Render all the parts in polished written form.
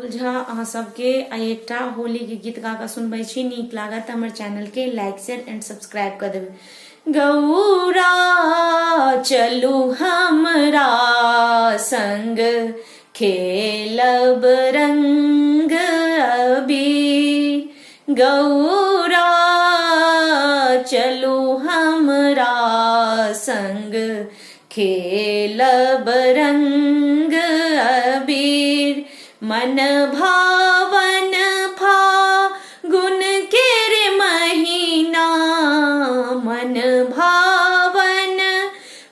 झा अहाँ सबके एकटा होली के गीत गा कऽ सुनबै छी। नीक लागत हमर चैनल के लाइक शेयर एंड सब्सक्राइब कर देबै। गौरा चलू हमरा संग खेलब रंग अबीर। गौरा चलू हमरा संग खेलब रंग अबीर। मन भावन फागुन केर महीना, मन भावन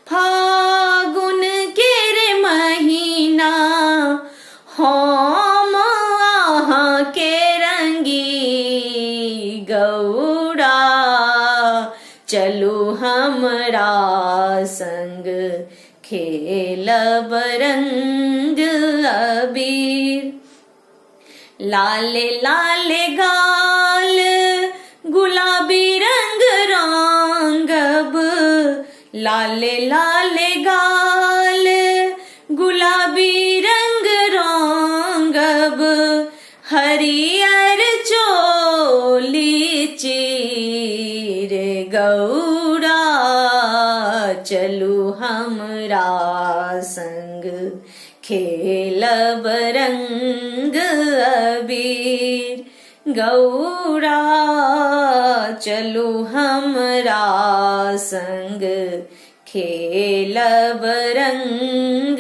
फागुन केर महीना, हम अहाँ के रंगी। गौरा चलू हमरा संग खेलब रंग अबीर। लाले लाले गाल गुलाबी रंग रांगब, लाले लाले गाल गुलाबी रंग रांगब। हरियर चोली चीर। गौरा चलू हमरा संग खेलब रंग अबीर। गौरा चलू हमरा संग खेलब रंग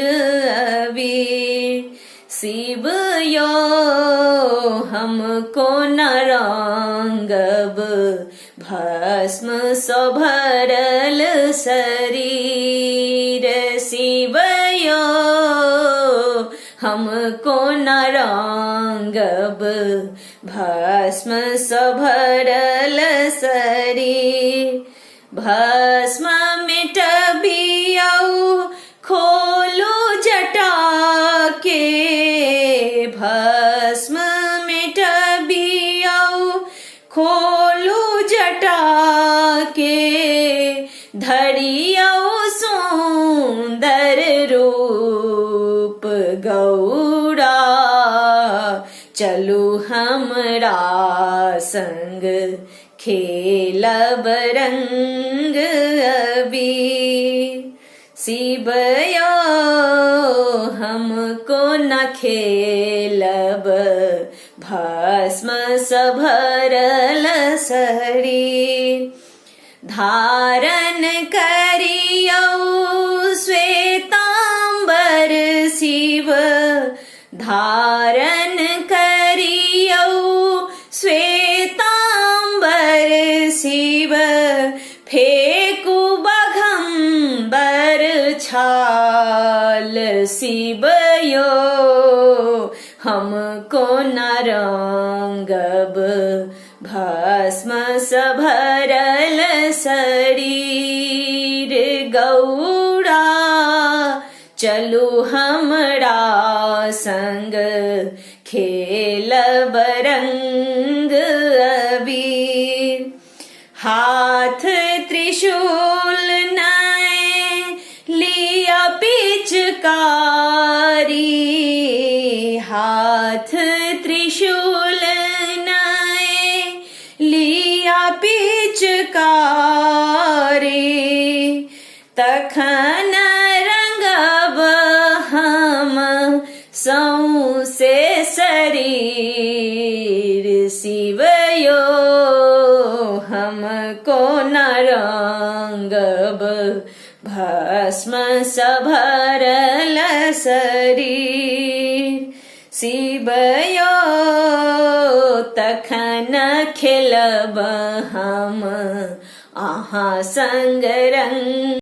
अबीर। शिव यो हमको न रंगब, भस्म सँ भरल शरीर। शिव यो हमको न रंगब, भस्म सँ भरल शरीर। भस्म मिटबियौ खोलू जटा के, भस्म मिटबियौ खोलू जटा के। धरियौ सुंदर रूप। गौरा चलू हमरा संग खेलब रंग अबीर। शिव यो हमको न खेलब, भस्म सँ भरल शरीर। धारण करियौ श्वेतांबर शिव, धारण करियौ श्वेतांबर शिव। फेंकू बघंबर छाल। शिव यो हमको न रंगब, भस्म सँ भरल शरीर। गौरा चलू हमरा संग खेलब रंग अबीर। हाथ त्रिशूल नै लिया पिचकारी, हाथ त्रिशूल नै लिया पिचकारी। तखन रंगब हम सौंसे शरीर। शिव यो हमको न रंगब, भस्म सँ भरल शरीर। शिव यो तखन खेलब हम अहाँ संग रंग।